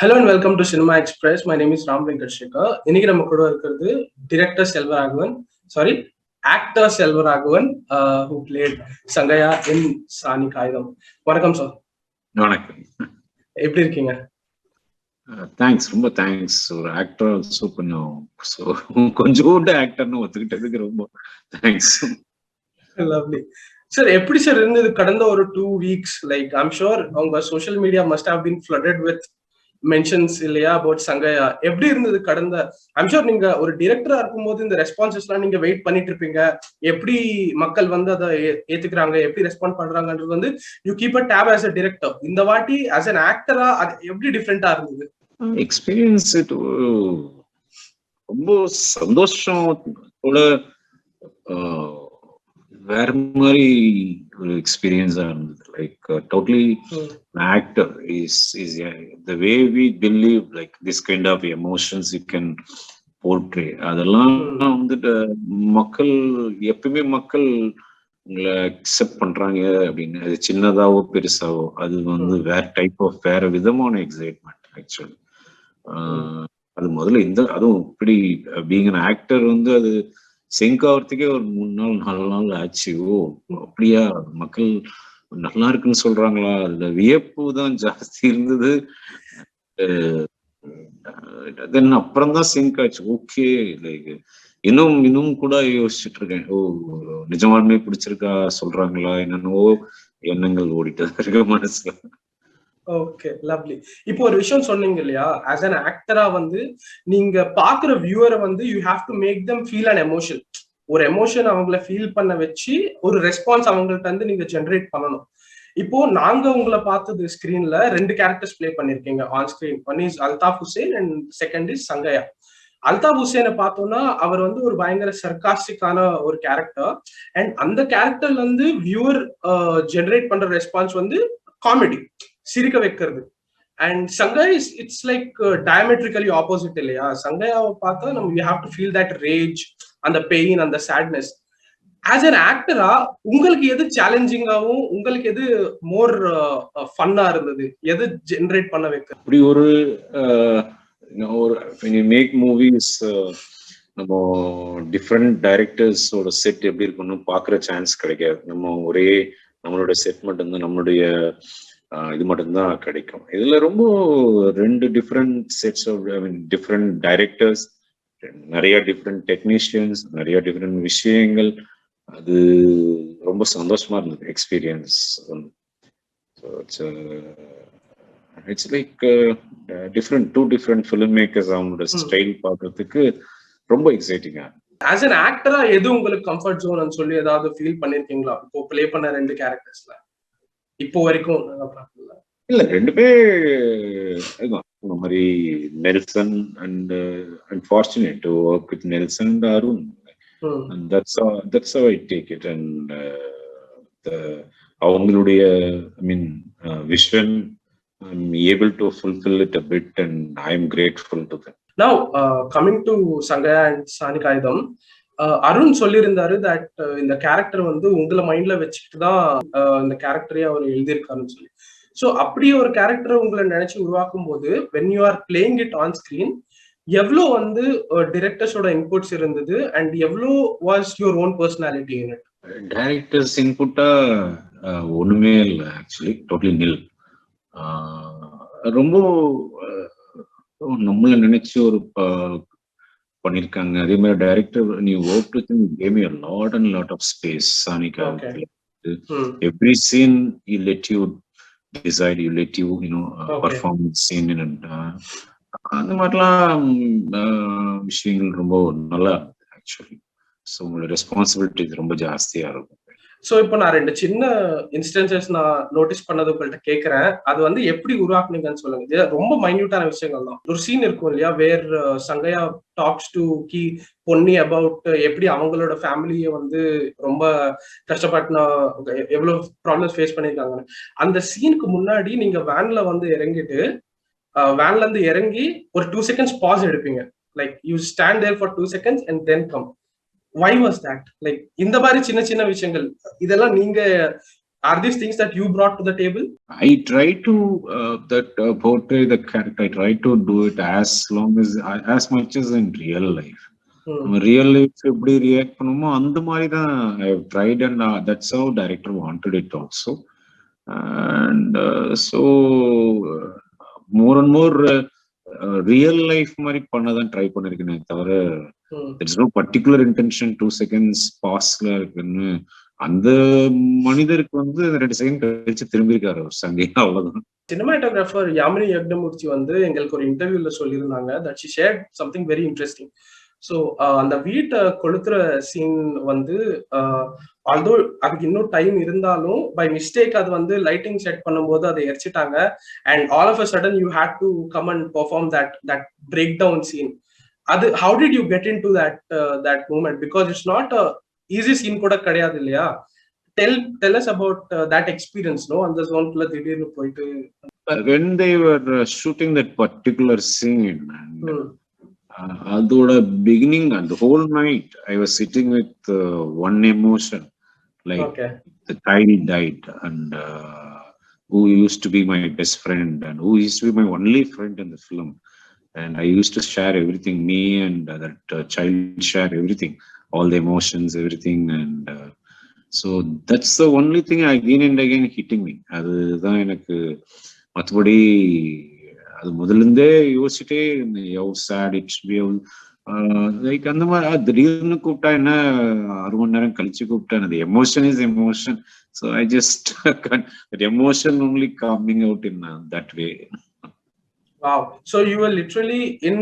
Hello and welcome to Cinema Express. My name is Ram Venkat Srikar. இன்னைக்கு நம்ம கூட இருக்கிறது director Selvaraghavan, sorry, actor Selvaraghavan, who played Sangayya in Saani Kaayidham. வணக்கம் sir. வணக்கம். எப்படி இருக்கீங்க? தேங்க்ஸ், ரொம்ப தேங்க்ஸ். ஒரு ஆக்டர் ஆல்சோ கொஞ்சம் ஆக்டர்னு ஒத்துக்கிட்டதுக்கு ரொம்ப தேங்க்ஸ். லவ்லி. சார், எப்படி சார் இருந்தது கடந்த ஒரு 2 weeks? லைக் ஐம் ஷூர் உங்க social media must have been flooded with mentions இல்லையா அபவுட் சங்கயா. எப்படி இருந்தது கடந்த? ஐம் ஷூர் நீங்க ஒரு டிரெக்டரா இருக்கும்போது இந்த ரெஸ்பான்சஸ் எல்லாம் நீங்க வெயிட் பண்ணிட்டு இருப்பீங்க. எப்படி மக்கள் வந்து அதை ஏத்துக்கிறாங்க, எப்படி ரெஸ்பாண்ட் பண்றாங்கன்றது வந்து you keep a tab as a director. இந்த வாட்டி ஆஸ் அன் ஆக்டரா அது எப்படி டிஃப்ரெண்டா இருந்தது? எக்ஸ்பீரியன்ஸ் ரொம்ப சந்தோஷம், வேற மாதிரி ஒரு எக்ஸ்பீரியன்ஸா இருந்தது. Like totally actor is the way we believe like this kind of emotions you can portray. அதெல்லாம் வந்துட்டு மக்கள் எப்பயுமே உங்களை அக்செப்ட் பண்றாங்க அப்படின்னு, அது சின்னதாவோ பெருசாவோ அது வந்து வேற விதமான எக்ஸைட்மெண்ட் ஆக்சுவலி. அது முதல்ல அதுவும் இப்படி பீங் அன் ஆக்டர் வந்து அது சிங்க் ஆகிறதுக்கே ஒரு 3 நாள் 4 நாள் ஆச்சு. அப்படியா, மக்கள் நல்லா இருக்குன்னு சொல்றாங்களா? அதுல வியப்பு தான் ஜாஸ்தி இருந்தது. தென் அப்புறம் தான் சிங்க் ஆச்சு. ஓகே, லைக் இன்னும் கூட யோசிச்சுட்டு இருக்கேன். நிஜமாலுமே பிடிச்சிருக்கா சொல்றாங்களா என்னன்னோ எண்ணங்கள் ஓடிட்டு இருக்க மனசுல. Okay, lovely. இப்போ ஒரு விஷயம் சொன்னீங்க இல்லையா, ஆஸ் அன் ஆக்டரா வந்து நீங்க பாக்குற வியூவரை வந்து you have to make them feel an emotion. ஒரு எமோஷன் அவங்கள ஃபீல் பண்ண வச்சு ஒரு ரெஸ்பான்ஸ் அவங்கள்ட்ட வந்து நீங்க ஜெனரேட் பண்ணணும். இப்போ நாங்க உங்களை பார்த்தது ஸ்கிரீன்ல 2 கேரக்டர்ஸ் பிளே பண்ணிருக்கீங்க on screen. One is Althaf Hussain and second is Sangaiah. Althaf ஹுசேனை பார்த்தோம்னா அவர் வந்து ஒரு பயங்கர சர்காஸ்டிக்கான ஒரு கேரக்டர். அண்ட் அந்த கேரக்டர்ல இருந்து வியூவர் ஜெனரேட் பண்ற ரெஸ்பான்ஸ் வந்து காமெடி, சிரிக்க வைக்கிறது. And Sangaiah it's like diametrically opposite இல்லையா? சங்கயாவை பார்த்தா நம்ம we have to feel that rage, அந்த பெயின், அந்த சேட்னஸ். ஆஸ் அன் ஆக்டரா உங்களுக்கு எது சேலஞ்சிங்காவும், உங்களுக்கு எது மோர் ஃபன்னா இருந்தது? எது ஜெனரேட் பண்ண வைக்க? இப்படி ஒரு when you make movies, நம்ம டிஃப்ரெண்ட் டைரக்டர்ஸோட செட் எப்படி இருக்குன்னு பாக்குற சான்ஸ் கிடைக்காது. நம்ம ஒரே நம்மளோட செட் மட்டும்தான், நம்மளுடைய இது மட்டும்தான் கிடைக்கும். இதுல ரொம்ப 2 different sets of different directors, நிறைய டிஃப்ரெண்ட் டெக்னீஷியன்ஸ், நிறைய டிஃப்ரெண்ட் விஷயங்கள். அது ரொம்ப சந்தோஷமா இருந்தது experience. It's like two different film makers, அவங்களோட ஸ்டைல் பார்க்கறதுக்கு ரொம்ப எக்ஸைட்டிங்கா. ஆஸ் அன் ஆக்டரா எது உங்களுக்கு கம்ஃபர்ட் ஜோன் சொல்லி ஏதாவது ஃபீல் பண்ணிருக்கீங்களா இப்போ பிளே பண்ண 2 கேரக்டர்ஸ்ல இப்போ வரைக்கும்? இல்ல, 2 பேர் இந்த மாதிரி Nelson and fortunate to work with Nelson and Arun. And that's how I take it. And அவங்களுடைய vision, I'm able to fulfill it a bit and I'm grateful to them. Now coming to Sangayya and Saani Kaayidham, Arun சொல்லியிருந்தாரு that இந்த character வந்து உங்களை மைண்ட்ல வச்சுட்டு தான் இந்த கேரக்டரே அவர் எழுதியிருக்காருன்னு சொல்லி. ஸோ அப்படியே ஒரு கேரக்டரை உங்களை நினைச்சு உருவாக்கும் போது when you are playing it on screen, எவ்வளோ வந்து டிரெக்டர்ஸோட இன்புட்ஸ் இருந்தது அண்ட் எவ்வளோ was your own personality in it? Directors இன்புட்டா ஒண்ணுமே இல்லை ஆக்சுவலி, டோட்டலி நில். ரொம்ப நம்மள நினைச்சு ஒரு பண்ணிருக்காங்க. அதே மாதிரி டைரக்டர் நீ work with him gave me a lot of space. Saani Kaayidham, every scene he let you decide, you let you perform the scene in and அந்த மாதிரிலாம் விஷயங்கள் ரொம்ப நல்லா ஆக்சுவலி. ஸோ உங்களோட ரெஸ்பான்சிபிலிட்டி ரொம்ப ஜாஸ்தியா இருக்கும். ஸோ இப்போ நான் 2 சின்ன இன்ஸ்டன்சஸ் நான் நோட்டீஸ் பண்ணது உங்கள்கிட்ட கேட்கறேன். அது வந்து எப்படி உருவாக்குனீங்கன்னு சொல்லுங்க. இது ரொம்ப மைன்யூட்டான விஷயங்கள் தான். ஒரு சீன் இருக்கும் இல்லையா, வேர் சங்கயா டாக்ஸ் டு பொன்னி அபவுட் எப்படி அவங்களோட ஃபேமிலியை வந்து ரொம்ப கஷ்டப்பட்டுனா எவ்வளவு ப்ராப்ளம்ஸ் ஃபேஸ் பண்ணியிருக்காங்க. அந்த சீனுக்கு முன்னாடி நீங்க வேன்ல வந்து இறங்கி ஒரு 2 seconds பாஸ் எடுப்பீங்க. Like you stand there for 2 seconds and then come. Why was that? Like இந்த மாதிரி சின்ன சின்ன விஷயங்கள் இதெல்லாம் நீங்க Are these things that you brought to the table? I try to portray the character. I try to do it as much as in real life. Real life எப்படி react பண்ணுமோ அந்த மாதிரி தான் I have tried and that's how director wanted it also. And so more and more real life மாதிரி பண்ணதான் try பண்ணிருக்கேனே தவிர there's no particular intention 2 seconds பாஸ்ல இருக்குன்னு. அந்த மனிதருக்கு வந்து 2 செகண்ட் கழிச்சு திரும்பி இருக்காரு சங்கையா, அவ்வளவுதான். சினிமாட்டோகிராஃபர் யாமினி யக்னமூர்த்தி வந்து எங்களுக்கு ஒரு இன்டர்வியூல சொல்லியிருந்தாங்க that she shared something very interesting. So அந்த வீட்டை கொளுத்துற சீன் வந்து ஆல்தோ அதுக்கு இன்னும் டைம் இருந்தாலும் பை மிஸ்டேக் அது வந்து லைட்டிங் செட் பண்ணும்போது அதை எரிச்சிட்டாங்க. And all of a sudden you had to come and perform that break down scene. அது how did you get into that moment? Because it's not a easy scene கூட கிடையாது இல்லையா? Tell us about that experience, no? அந்த ஜோன்ல திடீர்னு போயிட்டு when they were shooting that particular scene, அதோட beginning and the whole night I was sitting with one emotion, like the child died and who used to be my best friend and who used to be my only friend in the film, and I used to share everything, me and that child share everything, all the emotions, everything, and so that's the only thing again and again hitting me. அதுதான் எனக்கு மற்றபடி அது முதல்ல இருந்தே யோசிச்சுட்டே எவ்வளோ chat it's like அந்த மாதிரி திடீர்னு கூப்பிட்டா என்ன 6 மணி நேரம் கழிச்சு கூப்பிட்டா அந்த emotion is emotion. So I just that emotion only coming out in that way. Wow. So you were literally in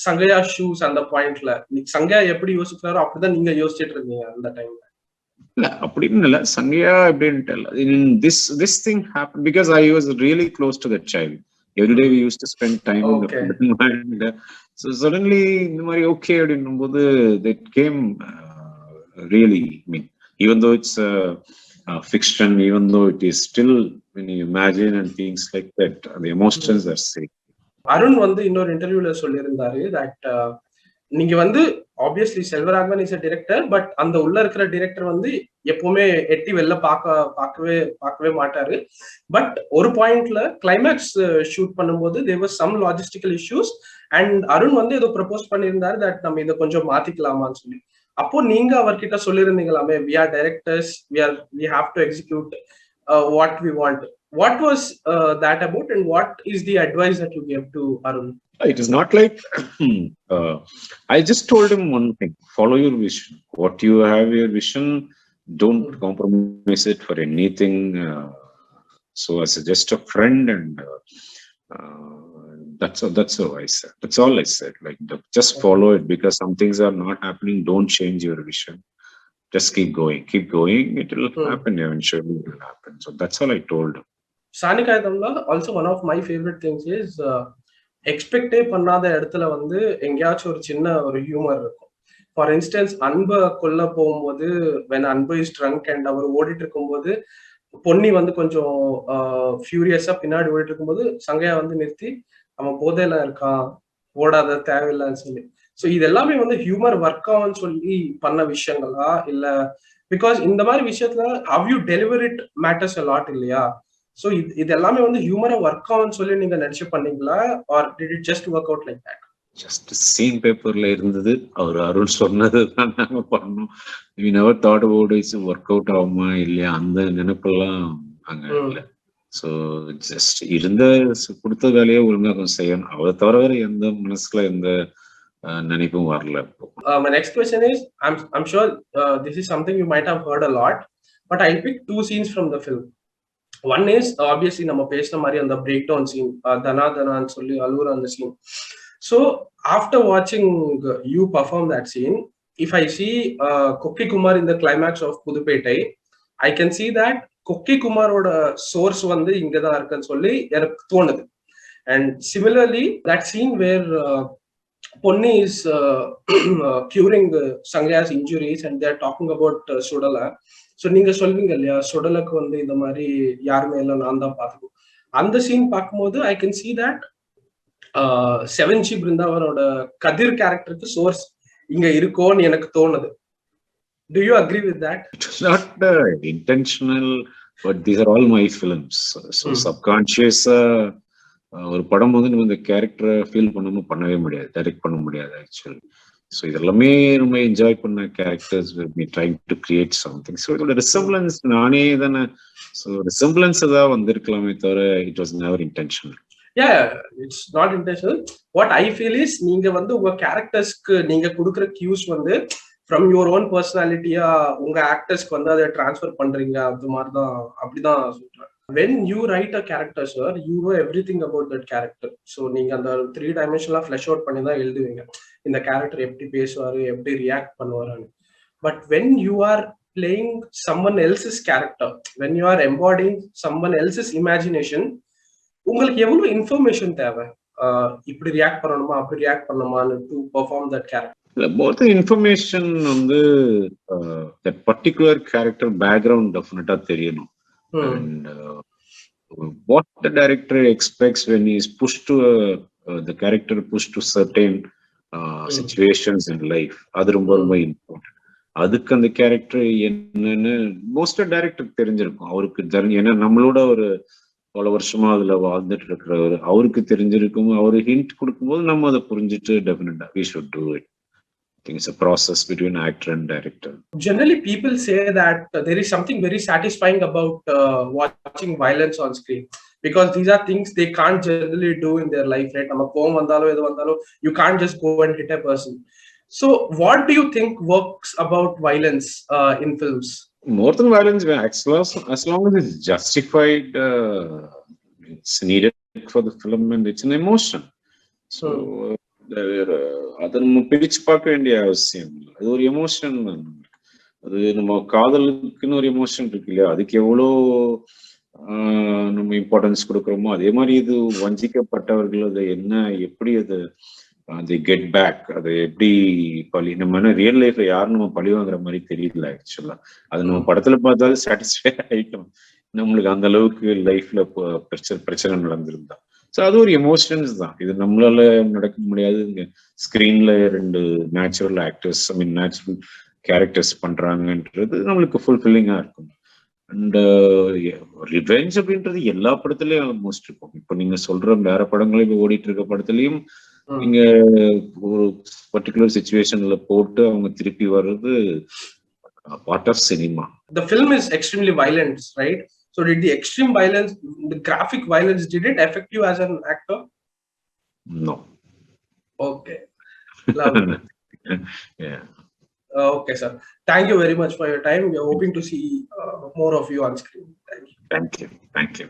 Sangayya shoes அந்த பாயிண்ட்ல. சங்கையா எப்படி யோசிக்கிறாரோ அப்படிதான் நீங்க யோசிச்சுட்டு இருந்தீங்க அந்த டைம்ல? இல்ல அப்படின்னு இல்ல, சங்கையா அப்படின்ட்டு இல்ல. This thing happened because I was really close to that child. Every day we used to spend time in the film, and so suddenly இந்த மாதிரி okay அப்படின்னும்போது that came really, I mean, even though it's fiction, even though it is still when you imagine and things like that, the emotions are same. Arun வந்து இன்னொரு இன்டர்வியூல சொல்லியிருந்தாரு that நீங்க வந்து obviously Selvaraghavan is a director, but அந்த உள்ள இருக்கிற director வந்து எப்பவுமே எட்டி வெளில பார்க்கவே மாட்டாரு. பட் ஒரு பாயிண்ட்ல கிளைமேக்ஸ் ஷூட் பண்ணும்போது there was some logistical issues and Arun வந்து ஏதோ ப்ரப்போஸ் பண்ணியிருந்தாரு that நம்ம இதை கொஞ்சம் மாத்திக்கலாமான்னு சொல்லி. அப்போ நீங்க அவர்கிட்ட சொல்லியிருந்தீங்களாமே we are directors, we have to execute what we want. What was that about, and what is the advice that you gave to Arun? It is not like I just told him one thing: follow your vision. What you have your vision, don't compromise it for anything. So as just a friend, and that's all I said. That's all I said. Like just follow it, because some things are not happening. Don't change your vision. Just keep going. It will happen eventually. It will happen. So that's all I told him. Saani Kaayidham also one of my favorite things is எக்ஸ்பெக்டே பண்ணாத இடத்துல வந்து எங்கேயாச்சும் ஒரு சின்ன ஒரு humour இருக்கும். For instance அன்பை கொல்ல போகும்போது when அன்பு இஸ் ட்ரங்க் அண்ட் அவர் ஓடிட்டு இருக்கும்போது பொன்னி வந்து கொஞ்சம் ஃபியூரியஸா பின்னாடி ஓடிட்டு இருக்கும்போது சங்கையா வந்து நிறுத்தி அவன் போதையில இருக்கான், ஓடாத தேவையில்லைன்னு சொல்லி. ஸோ இது எல்லாமே வந்து ஹியூமர் ஒர்க் ஆகும்னு சொல்லி பண்ண விஷயங்களா இல்ல? பிகாஸ் இந்த மாதிரி விஷயத்துல how you deliver it matters a lot இல்லையா? So இது எல்லாமே வந்து ஹியூமரா ஒர்க் ஆகும்னு சொல்லி நீங்க நினைச்சு பண்ணீங்களா, or did it just work out like that? Just scene பேப்பர்ல இருந்தது, அவர் அருண் சொன்னது தான் நாங்க பண்ணோம். we never thought about it work out ஆகுமா இல்லையா, அந்த நினைப்பெல்லாம் அங்க இல்லை. ஸோ ஜஸ்ட் இருந்த கொடுத்த வேலையை ஒழுங்கா கொஞ்சம் செய்யணும், அதை தவிர வேற எந்த மனசுல எந்த நினைப்பும் வரல. My next question is, I'm sure this is something you might have heard a lot, but I'll pick 2 scenes from the film. One is obviously நம்ம பேசின மாதிரி அந்த பிரேக் டவுன் சீன், தனான்னு சொல்லி அழுகுற அந்த scene. So after watching you perform that scene, if I see Kokki Kumar in the climax of Pudupettai, I can see that Kokki Kumaroட source வந்து இங்கதான் இருக்குன்னு சொல்லி எனக்கு தோணுது. And similarly that scene where Ponni is curing Sangayya's injuries and they are talking about Sudala. So நீங்க சொல்வீங்க இல்லையா சுடலுக்கு வந்து இந்த மாதிரி யாருமே இல்லை, நான் தான் பார்த்துக்கோ. அந்த சீன் பார்க்கும்போது I can see that seven G பிருந்தாவனோட கதிர் கேரக்டருக்கு சோர்ஸ் இங்க இருக்கோன்னு எனக்கு தோணுது. Do you agree with that? It was not intentional But these are all my films. So subconscious ஒரு படம் வந்து நம்ம இந்த கேரக்டரை ஃபீல் பண்ணவே முடியாது, டைரக்ட் பண்ண முடியாது ஆக்சுவலி. ஸோ இதெல்லாமே நம்ம என்ஜாய் பண்ண characters trying to create something. So இதோட ரிசம்பிளன்ஸ் நானே தானே, ஸோ ரிசம்பிளன்ஸ் தான் வந்திருக்கலாமே தவிர it was never intentional. Yeah, it's not intentional. What I feel is நீங்க வந்து உங்க கேரக்டர்ஸ்க்கு நீங்க கொடுக்குற cues வந்து from your own personality உங்க ஆக்டர்ஸ்க்கு வந்து அதை டிரான்ஸ்ஃபர் பண்றீங்க. அது மாதிரி தான், அப்படிதான் சொல்றேன். When you write a character, sir, you know everything about that character. So நீங்க அந்த 3 dimensional flesh out பண்ணி தான் எழுதுவீங்க. இந்த கேரக்டர் எப்படி பேசுவாரு, எப்படி react பண்ணுவாருன்னு. But when you are playing someone else's character, when you are embodying someone else's imagination, உங்களுக்கு எவ்வளவு இன்ஃபர்மேஷன் தேவை, இப்படி ரியாக்ட் பண்ணணுமா அப்படி ரியாக்ட் பண்ணணுமான்னு to perform that character? Both information வந்து தட் பர்டிகுலர் கேரக்டர் பேக்ரவுண்ட் டெஃபினட்டா தெரியணும். And what the director expects when he is pushed to the character pushed to certain situations in life, அது ரொம்ப ரொம்ப இம்பார்ட்டன்ட். அதுக்கு அந்த கேரக்டர் என்னன்னு மோஸ்டா டைரக்டர் தெரிஞ்சிருக்கும் அவருக்கு. ஏன்னா நம்மளோட ஒரு பல வருஷமா அதுல வாழ்ந்துட்டு இருக்கிறவர், அவருக்கு தெரிஞ்சிருக்கும். அவரு ஹிண்ட் கொடுக்கும்போது நம்ம அதை புரிஞ்சுட்டு டெஃபினட்டா we should do it. I think it's a process between actor and director. Generally people say that there is something very satisfying about watching violence on screen, because these are things they can't generally do in their life, right? நம்ம கோவம் வந்தாலோ எது வந்தாலோ you can't just go and hit a person. So what do you think works about violence in films? More than violence, as long as it's justified, it's needed for the film and it's an emotion. So அதை நம்ம பிரிச்சு பார்க்க வேண்டிய அவசியம் இல்லை. அது ஒரு emotion. அது நம்ம காதலுக்குன்னு ஒரு எமோஷன் இருக்கு இல்லையா, அதுக்கு எவ்வளோ நம்ம இம்பார்ட்டன்ஸ் கொடுக்குறோமோ அதே மாதிரி இது வஞ்சிக்கப்பட்டவர்கள் அதை என்ன எப்படி அது கெட் பேக், அதை எப்படி நம்ம ரியல் லைஃப்ல யாரும் நம்ம பழி வாங்குற மாதிரி தெரியல ஆக்சுவலா. அது நம்ம படத்துல பார்த்தாலும் சாட்டிஸ்ஃபை ஆயிட்டோம், நம்மளுக்கு அந்த அளவுக்கு லைஃப்ல பிரச்சனை நடந்திருந்தா. ஸோ அது ஒரு எமோஷன்ஸ் தான். இது நம்மளால நடக்க முடியாது. ஸ்கிரீன்ல 2 நேச்சுரல் ஆக்டர்ஸ், நேச்சுரல் கேரக்டர்ஸ் பண்றாங்கன்றது நம்மளுக்கு ஃபுல்ஃபில்லிங்கா இருக்கும். அண்ட் ரிவெஞ்ச் அப்படின்றது எல்லா படத்துலயும் ஆல்மோஸ்ட் இருக்கும். இப்போ நீங்க சொல்ற வேற படங்களும் இப்போ ஓடிட்டு இருக்க படத்துலயும் நீங்க ஒரு பர்டிகுலர் சிச்சுவேஷன்ல போட்டு அவங்க திருப்பி வர்றது part of cinema. The film is extremely violent, right? So did the extreme violence, the graphic violence, did it affect you as an actor? No. Okay. Lovely. Yeah. Okay, sir. Thank you very much for your time. We are hoping to see more of you on screen. Thank you. Thank you.